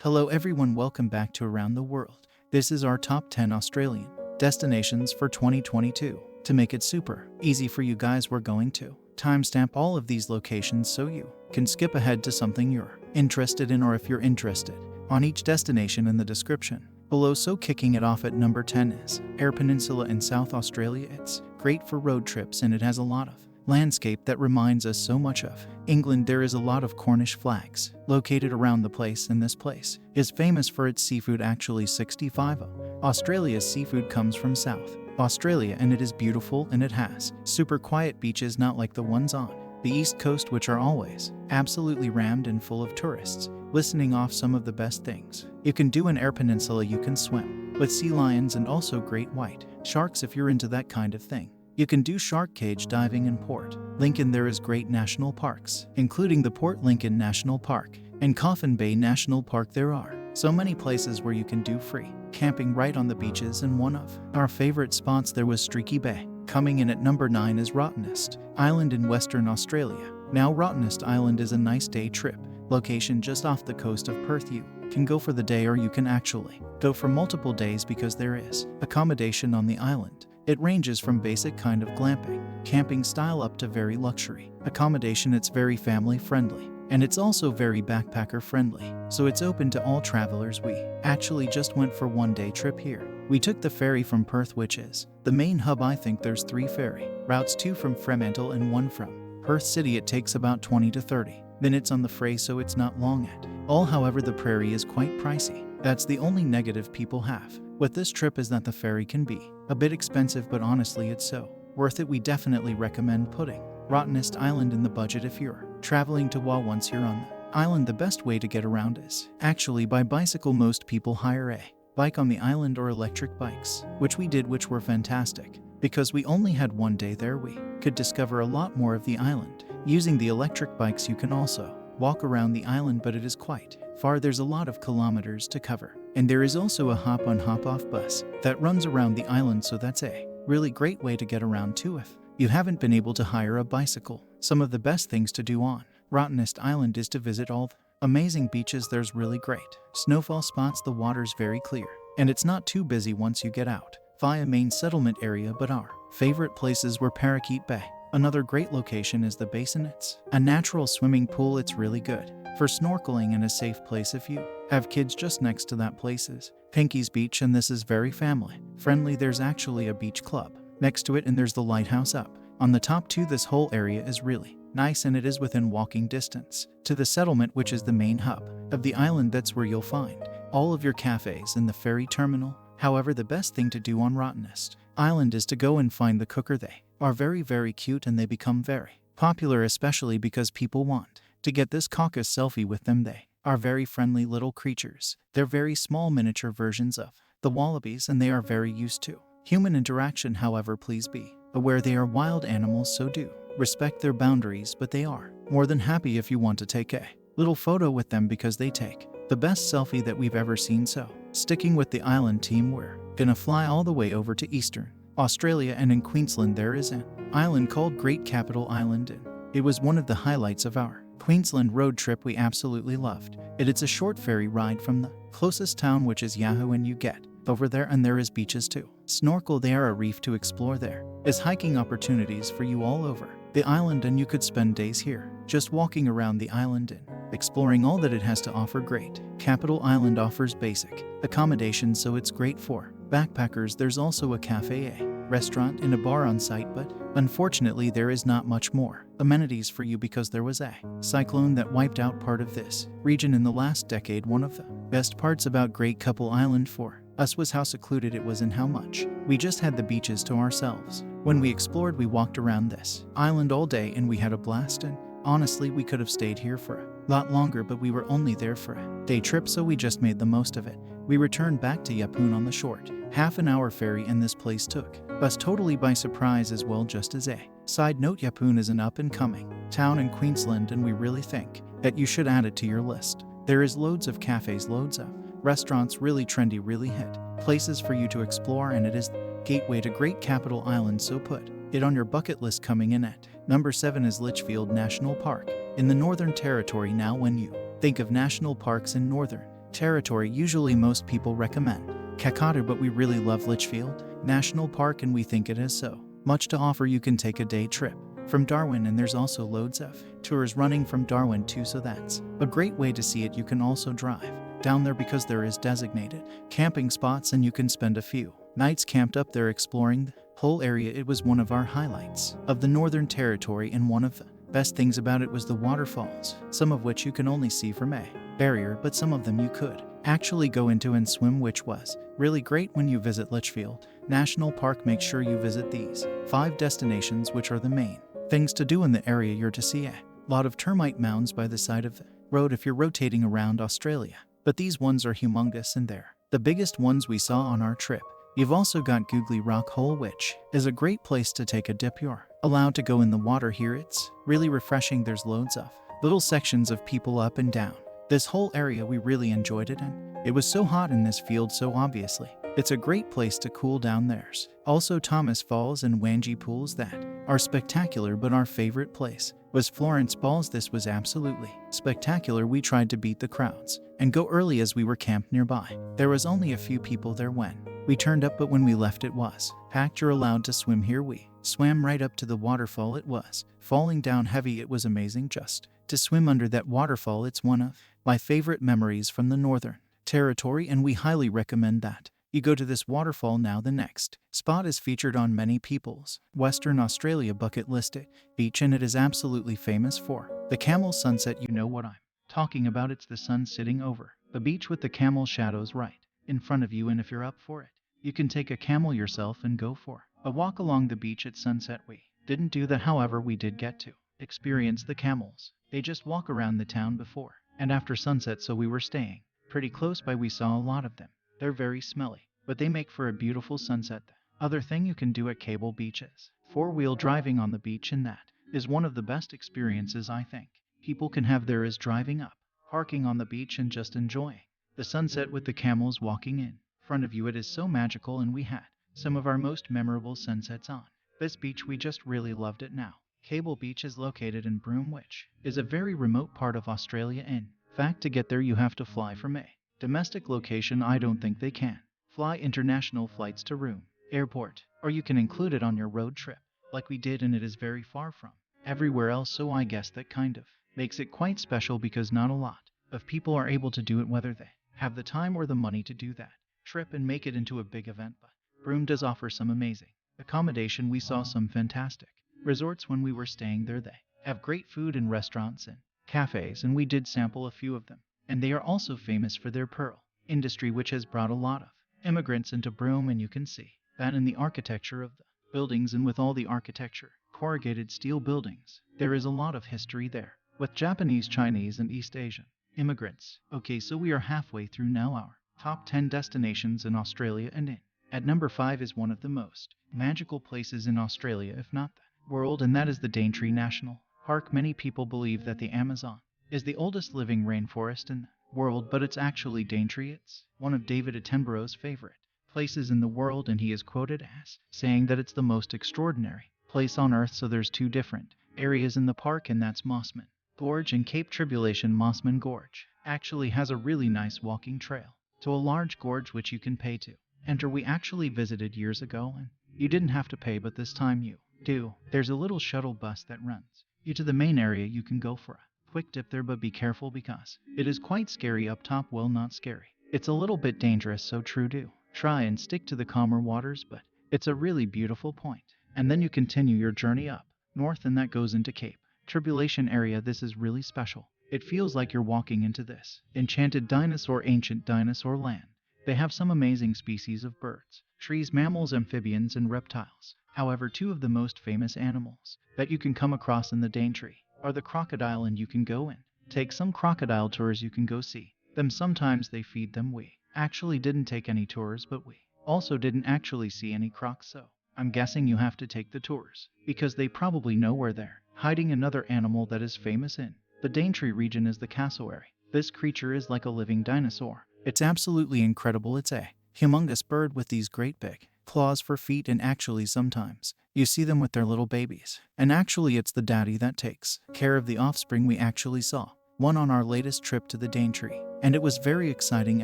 Hello everyone, welcome back to Around the World. This is our top 10 Australian destinations for 2022. To make it super easy for you guys, we're going to timestamp all of these locations so you can skip ahead to something you're interested in, or if you're interested on each destination in the description below. So kicking it off at number 10 is Eyre Peninsula in South Australia. It's great for road trips and it has a lot of landscape that reminds us so much of England. There is a lot of Cornish flags located around the place, and this place is famous for its seafood. Actually, 65 of Australia's seafood comes from South Australia, and it is beautiful and it has super quiet beaches, not like the ones on the East Coast, which are always absolutely rammed and full of tourists. Listening off some of the best things you can do in Eyre Peninsula: you can swim with sea lions and also great white sharks if you're into that kind of thing. You can do shark cage diving in Port Lincoln. There is great national parks, including the Port Lincoln National Park and Coffin Bay National Park. There are so many places where you can do free camping right on the beaches, and one of our favorite spots there was Streaky Bay. Coming in at number 9 is Rottnest Island in Western Australia. Now, Rottnest Island is a nice day trip location just off the coast of Perth. You can go for the day, or you can actually go for multiple days because there is accommodation on the island. It ranges from basic kind of glamping, camping style up to very luxury accommodation. It's very family friendly and it's also very backpacker friendly, so it's open to all travelers. We actually just went for one day trip here. We took the ferry from Perth, which is the main hub. I think there's 3 ferry routes, 2 from Fremantle and 1 from Perth City. It takes about 20 to 30 minutes on the ferry, so it's not long at all. However, the ferry is quite pricey. That's the only negative people have with this trip, is that the ferry can be a bit expensive, but honestly it's so worth it. We definitely recommend putting Rottnest Island in the budget if you're traveling to WA. Once you're on the island, the best way to get around is actually by bicycle. Most people hire a bike on the island or electric bikes, which we did, which were fantastic. Because we only had one day there, we could discover a lot more of the island. Using the electric bikes, you can also walk around the island, but it is quite far. There's a lot of kilometers to cover. And there is also a hop-on hop-off bus that runs around the island, so that's a really great way to get around too if you haven't been able to hire a bicycle. Some of the best things to do on Rottnest Island is to visit all the amazing beaches. There's really great snowfall spots. The water's very clear and it's not too busy once you get out via main settlement area. But our favorite places were Parakeet Bay. Another great location is the Basin. It's a natural swimming pool. It's really good for snorkeling and a safe place if you have kids. Just next to that place is Pinky's Beach, and this is very family friendly. There's actually a beach club next to it, and there's the lighthouse up on the top too. This whole area is really nice, and it is within walking distance to the settlement, which is the main hub of the island. That's where you'll find all of your cafes and the ferry terminal. However, the best thing to do on Rottnest Island is to go and find the cooker. They are very, very cute, and they become very popular, especially because people want to get this caucus selfie with them. They are very friendly little creatures. They're very small miniature versions of the wallabies, and they are very used to human interaction. However, please be aware they are wild animals, so do respect their boundaries, but they are more than happy if you want to take a little photo with them, because they take the best selfie that we've ever seen. So, sticking with the island team, we're gonna fly all the way over to Eastern Australia, and in Queensland there is an island called Great Capital Island, and it was one of the highlights of our Queensland road trip. We absolutely loved it. It's a short ferry ride from the closest town, which is Yahoo, and you get over there, and there is beaches to snorkel. There are a reef to explore. There is hiking opportunities for you all over the island, and you could spend days here just walking around the island and exploring all that it has to offer. Great Capital Island offers basic accommodation, so it's great for backpackers. There's also a cafe, a restaurant, and a bar on site, but unfortunately there is not much more amenities for you because there was a cyclone that wiped out part of this region in the last decade. One of the best parts about Great Couple Island for us was how secluded it was and how much we just had the beaches to ourselves. When we explored, we walked around this island all day and we had a blast, and honestly we could have stayed here for a lot longer, but we were only there for a day trip, so we just made the most of it. We returned back to Yeppoon on the short half-an-hour ferry, and this place took us totally by surprise as well. Just as a side note, Yeppoon is an up-and-coming town in Queensland, and we really think that you should add it to your list. There is loads of cafes, loads of restaurants, really trendy, really hit places for you to explore, and it is the gateway to Great Capital Island, so put it on your bucket list. Coming in at number 7 is Litchfield National Park in the Northern Territory. Now, when you think of national parks in Northern territory usually most people recommend Kakadu, but we really love Litchfield National Park and we think it has so much to offer. You can take a day trip from Darwin and there's also loads of tours running from Darwin too, so that's a great way to see it. You can also drive down there because there is designated camping spots and you can spend a few nights camped up there exploring the whole area. It was one of our highlights of the Northern Territory, and one of the best things about it was the waterfalls, some of which you can only see from a barrier, but some of them you could actually go into and swim, which was really great. When you visit Litchfield National Park, make sure you visit these 5 destinations, which are the main things to do in the area. You're to see a lot of termite mounds by the side of the road if you're rotating around Australia, but these ones are humongous and they're the biggest ones we saw on our trip. You've also got Googly Rock Hole, which is a great place to take a dip. You're allowed to go in the water here. It's really refreshing. There's loads of little sections of people up and down this whole area. We really enjoyed it, and it was so hot in this field, so obviously it's a great place to cool down. There's also Thomas Falls and Wangi Pools that are spectacular, but our favorite place was Florence Falls. This was absolutely spectacular. We tried to beat the crowds and go early as we were camped nearby. There was only a few people there when we turned up, but when we left it was packed. You're allowed to swim here. We swam right up to the waterfall. It was falling down heavy. It was amazing just to swim under that waterfall. It's one of my favorite memories from the Northern Territory, and we highly recommend that you go to this waterfall now. The next spot is featured on many people's Western Australia bucket list beach, and it is absolutely famous for the camel sunset. You know what I'm talking about. It's the sun sitting over the beach with the camel shadows right in front of you, and if you're up for it, you can take a camel yourself and go for a walk along the beach at sunset. We didn't do that, however, we did get to experience the camels. They just walk around the town before and after sunset, so we were staying pretty close by. We saw a lot of them. They're very smelly, but they make for a beautiful sunset. The other thing you can do at Cable Beach is 4-wheel driving on the beach, and that is one of the best experiences I think people can have there, is driving up, parking on the beach, and just enjoying the sunset with the camels walking in front of you. It is so magical, and we had some of our most memorable sunsets on this beach. We just really loved it. Now, Cable Beach is located in Broome, which is a very remote part of Australia. In fact, to get there you have to fly from a domestic location. I don't think they can fly international flights to Broome Airport, or you can include it on your road trip like we did, and it is very far from everywhere else, so I guess that kind of makes it quite special because not a lot of people are able to do it, whether they have the time or the money to do that trip and make it into a big event. But Broome does offer some amazing accommodation. We saw some fantastic resorts when we were staying there. They have great food and restaurants and cafes, and we did sample a few of them. And they are also famous for their pearl industry, which has brought a lot of immigrants into Broome, and you can see that in the architecture of the buildings. And with all the architecture, corrugated steel buildings, there is a lot of history there with Japanese, Chinese, and East Asian immigrants. Okay, so we are halfway through now our top 10 destinations in Australia, and at number 5 is one of the most magical places in Australia, if not the world, and that is the Daintree National Park. Many people believe that the Amazon is the oldest living rainforest in the world, but it's actually Daintree. It's one of David Attenborough's favorite places in the world, and he is quoted as saying that it's the most extraordinary place on earth. So there's 2 different areas in the park, and that's Mossman Gorge and Cape Tribulation. Mossman Gorge actually has a really nice walking trail to a large gorge which you can pay to enter. We actually visited years ago, and you didn't have to pay, but this time you do. There's a little shuttle bus that runs you to the main area. You can go for a quick dip there, but be careful because it is quite scary up top. Well, not scary, it's a little bit dangerous, so true, do try and stick to the calmer waters, but it's a really beautiful point. And then you continue your journey up north, and that goes into Cape Tribulation area. This is really special. It feels like you're walking into this enchanted ancient dinosaur land. They have some amazing species of birds, trees, mammals, amphibians, and reptiles. However, 2 of the most famous animals that you can come across in the Daintree are the crocodile, and you can go and take some crocodile tours. You can go see them. Sometimes they feed them. We actually didn't take any tours, but we also didn't actually see any crocs, so I'm guessing you have to take the tours because they probably know where they're hiding. Another animal that is famous in the Daintree region is the cassowary. This creature is like a living dinosaur. It's absolutely incredible. It's a humongous bird with these great big claws for feet, and actually sometimes you see them with their little babies. And actually it's the daddy that takes care of the offspring. We actually saw one on our latest trip to the Daintree and it was very exciting.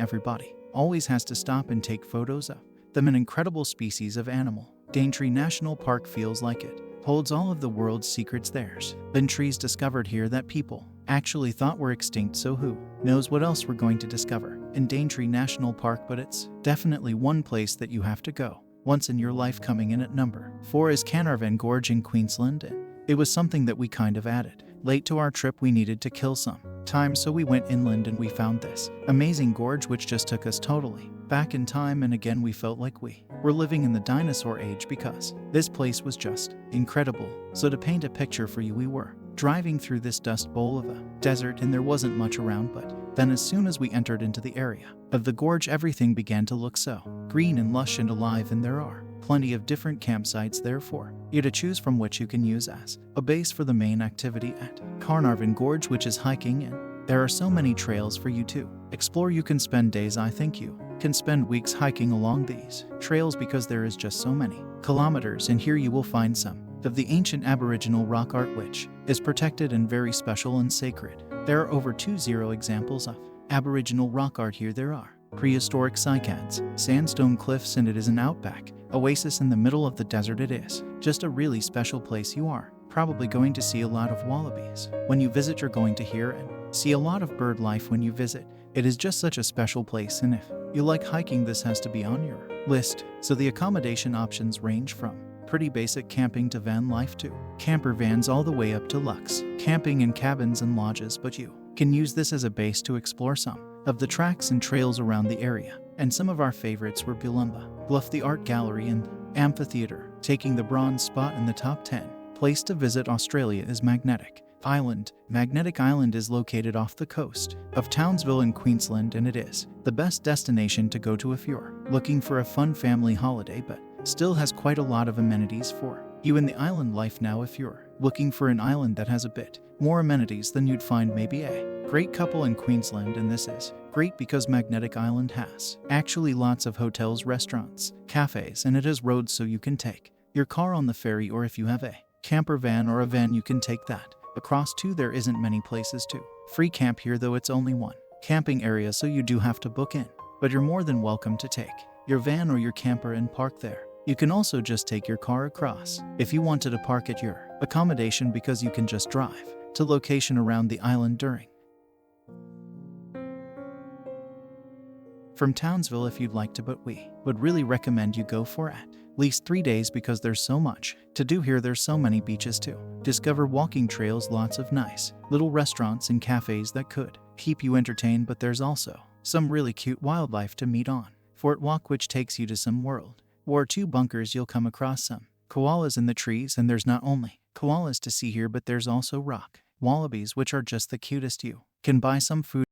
Everybody always has to stop and take photos of them. An incredible species of animal. Daintree National Park feels like it holds all of the world's secrets. There's been trees discovered here that people actually thought were extinct, so who knows what else we're going to discover in Daintree National Park. But it's definitely one place that you have to go once in your life. Coming in at number 4 is Carnarvon Gorge in Queensland, and it was something that we kind of added late to our trip. We needed to kill some time, so we went inland and we found this amazing gorge which just took us totally back in time, and again we felt like we were living in the dinosaur age because this place was just incredible. So to paint a picture for you, we were driving through this dust bowl of a desert and there wasn't much around, but then as soon as we entered into the area of the gorge, everything began to look so green and lush and alive, and there are plenty of different campsites there for you to choose from, which you can use as a base for the main activity at Carnarvon Gorge, which is hiking, and there are so many trails for you to explore. You can spend days, I think you can spend weeks hiking along these trails because there is just so many kilometers, and here you will find some of the ancient Aboriginal rock art which is protected and very special and sacred. There are over 20 examples of Aboriginal rock art here. There are prehistoric cycads, sandstone cliffs, and it is an outback oasis in the middle of the desert. It is just a really special place. You are probably going to see a lot of wallabies when you visit. You're going to hear and see a lot of bird life when you visit. It is just such a special place, and if you like hiking, this has to be on your list. So the accommodation options range from pretty basic camping to van life to camper vans, all the way up to luxe camping in cabins and lodges, but you can use this as a base to explore some of the tracks and trails around the area. And some of our favorites were Bulumba Bluff, the art gallery, and amphitheater, taking the bronze spot in the top 10 place to visit. Australia is Magnetic Island. Magnetic Island is located off the coast of Townsville in Queensland, and it is the best destination to go to if you're looking for a fun family holiday, but still has quite a lot of amenities for you in the island life. Now, if you're looking for an island that has a bit more amenities, then you'd find maybe a great couple in Queensland, and this is great because Magnetic Island has actually lots of hotels, restaurants, cafes, and it has roads, so you can take your car on the ferry, or if you have a camper van or a van, you can take that across too. There isn't many places to free camp here, though it's only one camping area, so you do have to book in, but you're more than welcome to take your van or your camper and park there. You can also just take your car across if you wanted to park at your accommodation, because you can just drive to location around the island during from Townsville if you'd like to, but we would really recommend you go for at least 3 days because there's so much to do here. There's so many beaches to discover, walking trails, lots of nice little restaurants and cafes that could keep you entertained, but there's also some really cute wildlife to meet on Fort Walk, which takes you to some World War II bunkers. You'll come across some koalas in the trees, and there's not only koalas to see here, but there's also rock wallabies, which are just the cutest. You can buy some food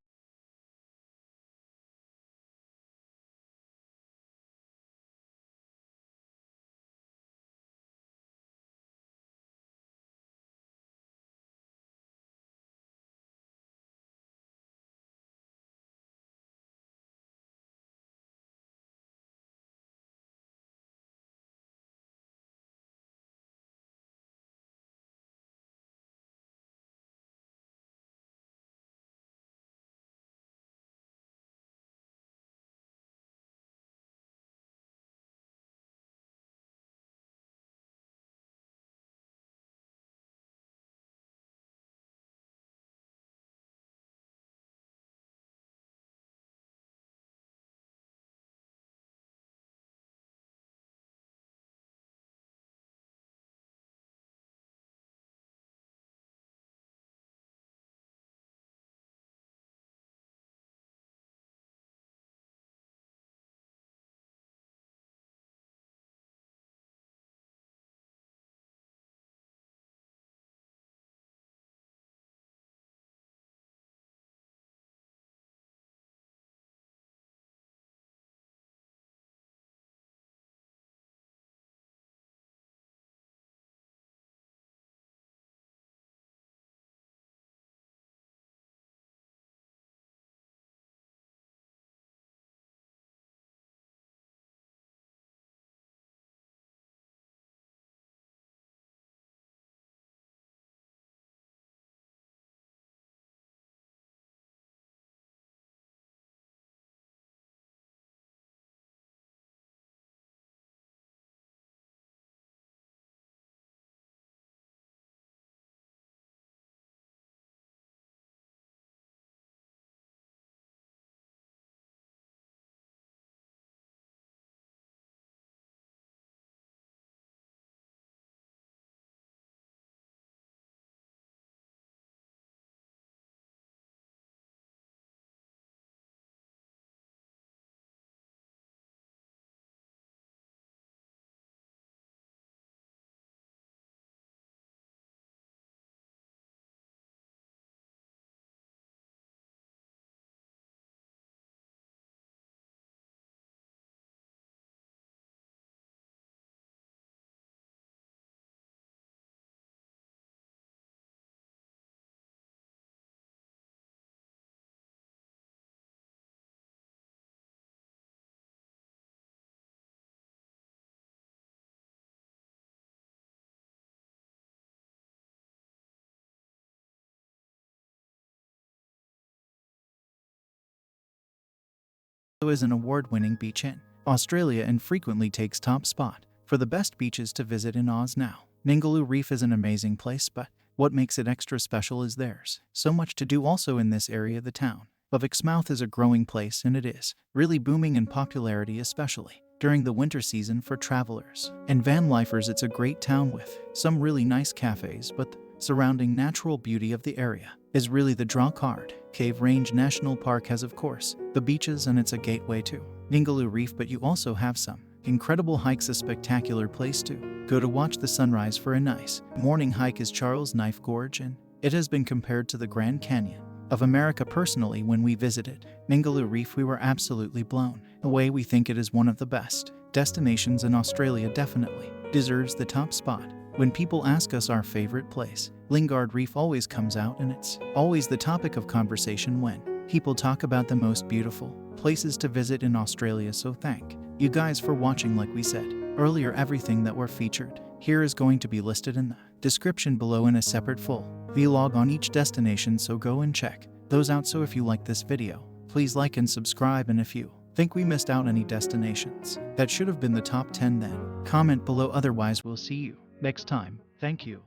is an award-winning beach in Australia and frequently takes top spot for the best beaches to visit in Oz now. Ningaloo Reef is an amazing place, but what makes it extra special is there's so much to do also in this area. The town of Exmouth is a growing place, and it is really booming in popularity, especially during the winter season for travelers and van lifers. It's a great town with some really nice cafes, but the surrounding natural beauty of the area is really the draw card. Cave Range National Park has, of course, the beaches, and it's a gateway to Ningaloo Reef, but you also have some incredible hikes. A spectacular place to go to watch the sunrise for a nice morning hike is Charles Knife Gorge, and it has been compared to the Grand Canyon of America. Personally, when we visited Ningaloo Reef, we were absolutely blown away. We think it is one of the best destinations in Australia, definitely deserves the top spot. When people ask us our favorite place, Lingard Reef always comes out, and it's always the topic of conversation when people talk about the most beautiful places to visit in Australia. So thank you guys for watching. Like we said earlier, everything that were featured here is going to be listed in the description below in a separate full vlog on each destination, so go and check those out. So if you like this video, please like and subscribe, and if you think we missed out any destinations that should have been the top 10, then comment below. Otherwise, we'll see you next time. Thank you.